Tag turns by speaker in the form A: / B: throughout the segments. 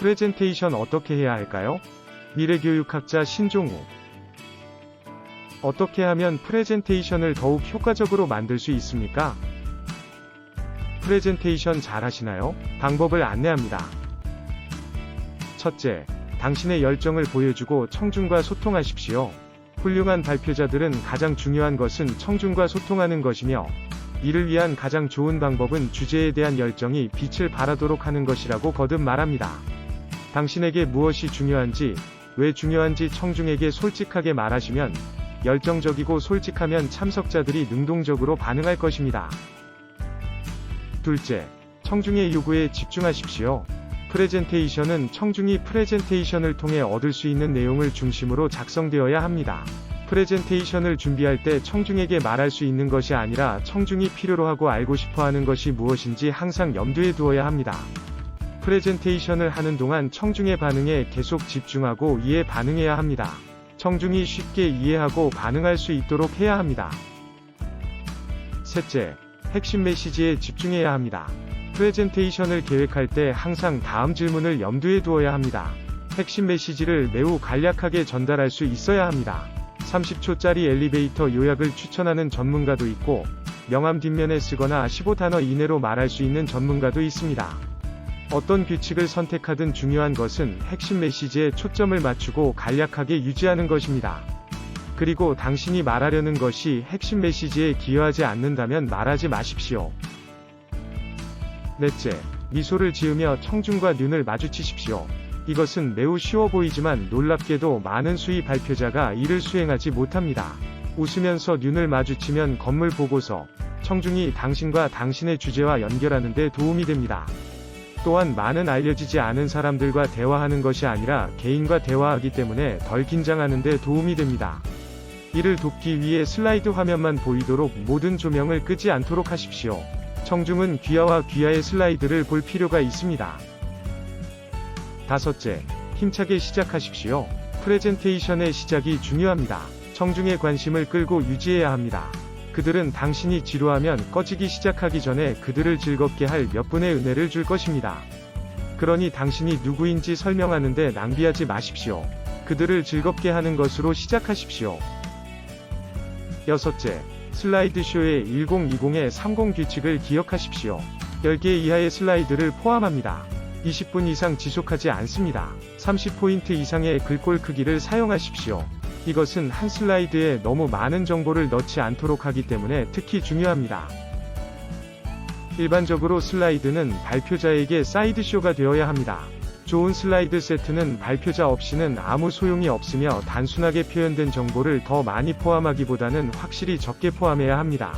A: 프레젠테이션 어떻게 해야 할까요? 미래교육학자 신종우. 어떻게 하면 프레젠테이션을 더욱 효과적으로 만들 수 있습니까? 프레젠테이션 잘 하시나요? 방법을 안내합니다. 첫째, 당신의 열정을 보여주고 청중과 소통하십시오. 훌륭한 발표자들은 가장 중요한 것은 청중과 소통하는 것이며, 이를 위한 가장 좋은 방법은 주제에 대한 열정이 빛을 발하도록 하는 것이라고 거듭 말합니다. 당신에게 무엇이 중요한지, 왜 중요한지 청중에게 솔직하게 말하시면, 열정적이고 솔직하면 참석자들이 능동적으로 반응할 것입니다. 둘째, 청중의 요구에 집중하십시오. 프레젠테이션은 청중이 프레젠테이션을 통해 얻을 수 있는 내용을 중심으로 작성되어야 합니다. 프레젠테이션을 준비할 때 청중에게 말할 수 있는 것이 아니라 청중이 필요로 하고 알고 싶어 하는 것이 무엇인지 항상 염두에 두어야 합니다. 프레젠테이션을 하는 동안 청중의 반응에 계속 집중하고 이에 반응해야 합니다. 청중이 쉽게 이해하고 반응할 수 있도록 해야 합니다. 셋째, 핵심 메시지에 집중해야 합니다. 프레젠테이션을 계획할 때 항상 다음 질문을 염두에 두어야 합니다. 핵심 메시지를 매우 간략하게 전달할 수 있어야 합니다. 30초짜리 엘리베이터 요약을 추천하는 전문가도 있고, 명함 뒷면에 쓰거나 15단어 이내로 말할 수 있는 전문가도 있습니다. 어떤 규칙을 선택하든 중요한 것은 핵심 메시지에 초점을 맞추고 간략하게 유지하는 것입니다. 그리고 당신이 말하려는 것이 핵심 메시지에 기여하지 않는다면 말하지 마십시오. 넷째, 미소를 지으며 청중과 눈을 마주치십시오. 이것은 매우 쉬워 보이지만 놀랍게도 많은 수의 발표자가 이를 수행하지 못합니다. 웃으면서 눈을 마주치면 건물 보고서, 청중이 당신과 당신의 주제와 연결하는 데 도움이 됩니다. 또한 많은 알려지지 않은 사람들과 대화하는 것이 아니라 개인과 대화하기 때문에 덜 긴장하는 데 도움이 됩니다. 이를 돕기 위해 슬라이드 화면만 보이도록 모든 조명을 끄지 않도록 하십시오. 청중은 귀하와 귀하의 슬라이드를 볼 필요가 있습니다. 다섯째, 힘차게 시작하십시오. 프레젠테이션의 시작이 중요합니다. 청중의 관심을 끌고 유지해야 합니다. 그들은 당신이 지루하면 꺼지기 시작하기 전에 그들을 즐겁게 할 몇 분의 은혜를 줄 것입니다. 그러니 당신이 누구인지 설명하는데 낭비하지 마십시오. 그들을 즐겁게 하는 것으로 시작하십시오. 여섯째, 슬라이드쇼의 1020의 30 규칙을 기억하십시오. 10개 이하의 슬라이드를 포함합니다. 20분 이상 지속하지 않습니다. 30포인트 이상의 글꼴 크기를 사용하십시오. 이것은 한 슬라이드에 너무 많은 정보를 넣지 않도록 하기 때문에 특히 중요합니다. 일반적으로 슬라이드는 발표자에게 사이드쇼가 되어야 합니다. 좋은 슬라이드 세트는 발표자 없이는 아무 소용이 없으며 단순하게 표현된 정보를 더 많이 포함하기보다는 확실히 적게 포함해야 합니다.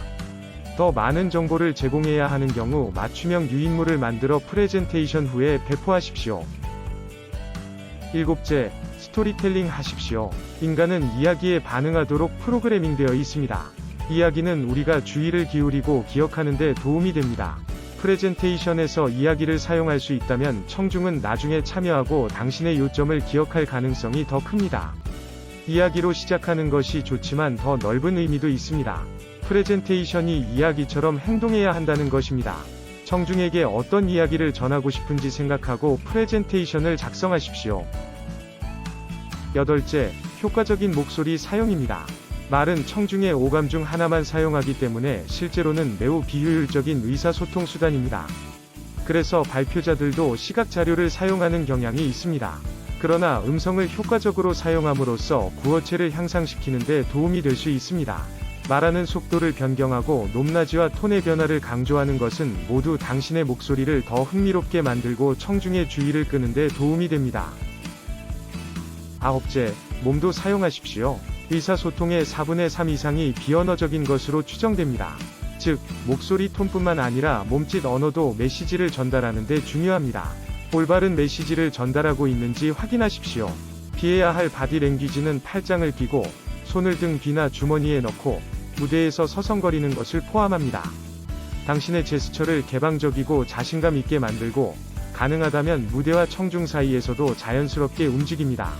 A: 더 많은 정보를 제공해야 하는 경우 맞춤형 유인물을 만들어 프레젠테이션 후에 배포하십시오. 일곱째, 스토리텔링 하십시오. 인간은 이야기에 반응하도록 프로그래밍되어 있습니다. 이야기는 우리가 주의를 기울이고 기억하는 데 도움이 됩니다. 프레젠테이션에서 이야기를 사용할 수 있다면 청중은 나중에 참여하고 당신의 요점을 기억할 가능성이 더 큽니다. 이야기로 시작하는 것이 좋지만 더 넓은 의미도 있습니다. 프레젠테이션이 이야기처럼 행동해야 한다는 것입니다. 청중에게 어떤 이야기를 전하고 싶은지 생각하고 프레젠테이션을 작성하십시오. 여덟째, 효과적인 목소리 사용입니다. 말은 청중의 오감 중 하나만 사용하기 때문에 실제로는 매우 비효율적인 의사소통 수단입니다. 그래서 발표자들도 시각 자료를 사용하는 경향이 있습니다. 그러나 음성을 효과적으로 사용함으로써 구어체를 향상시키는 데 도움이 될 수 있습니다. 말하는 속도를 변경하고 높낮이와 톤의 변화를 강조하는 것은 모두 당신의 목소리를 더 흥미롭게 만들고 청중의 주의를 끄는 데 도움이 됩니다. 아홉째, 몸도 사용하십시오. 의사소통의 4분의 3 이상이 비언어적인 것으로 추정됩니다. 즉, 목소리 톤뿐만 아니라 몸짓 언어도 메시지를 전달하는 데 중요합니다. 올바른 메시지를 전달하고 있는지 확인하십시오. 피해야 할 바디랭귀지는 팔짱을 끼고, 손을 등 뒤나 주머니에 넣고, 무대에서 서성거리는 것을 포함합니다. 당신의 제스처를 개방적이고 자신감 있게 만들고, 가능하다면 무대와 청중 사이에서도 자연스럽게 움직입니다.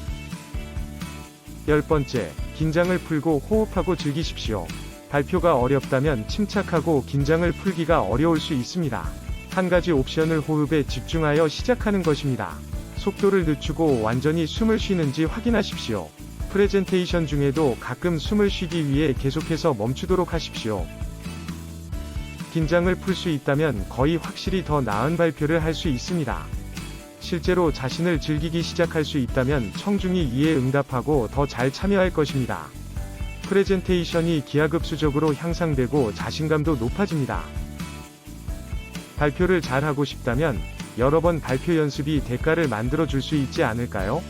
A: 10번째, 긴장을 풀고 호흡하고 즐기십시오. 발표가 어렵다면 침착하고 긴장을 풀기가 어려울 수 있습니다. 한 가지 옵션을 호흡에 집중하여 시작하는 것입니다. 속도를 늦추고 완전히 숨을 쉬는지 확인하십시오. 프레젠테이션 중에도 가끔 숨을 쉬기 위해 계속해서 멈추도록 하십시오. 긴장을 풀 수 있다면 거의 확실히 더 나은 발표를 할 수 있습니다. 실제로 자신을 즐기기 시작할 수 있다면 청중이 이에 응답하고 더 잘 참여할 것입니다. 프레젠테이션이 기하급수적으로 향상되고 자신감도 높아집니다. 발표를 잘하고 싶다면 여러 번 발표 연습이 대가를 만들어 줄 수 있지 않을까요?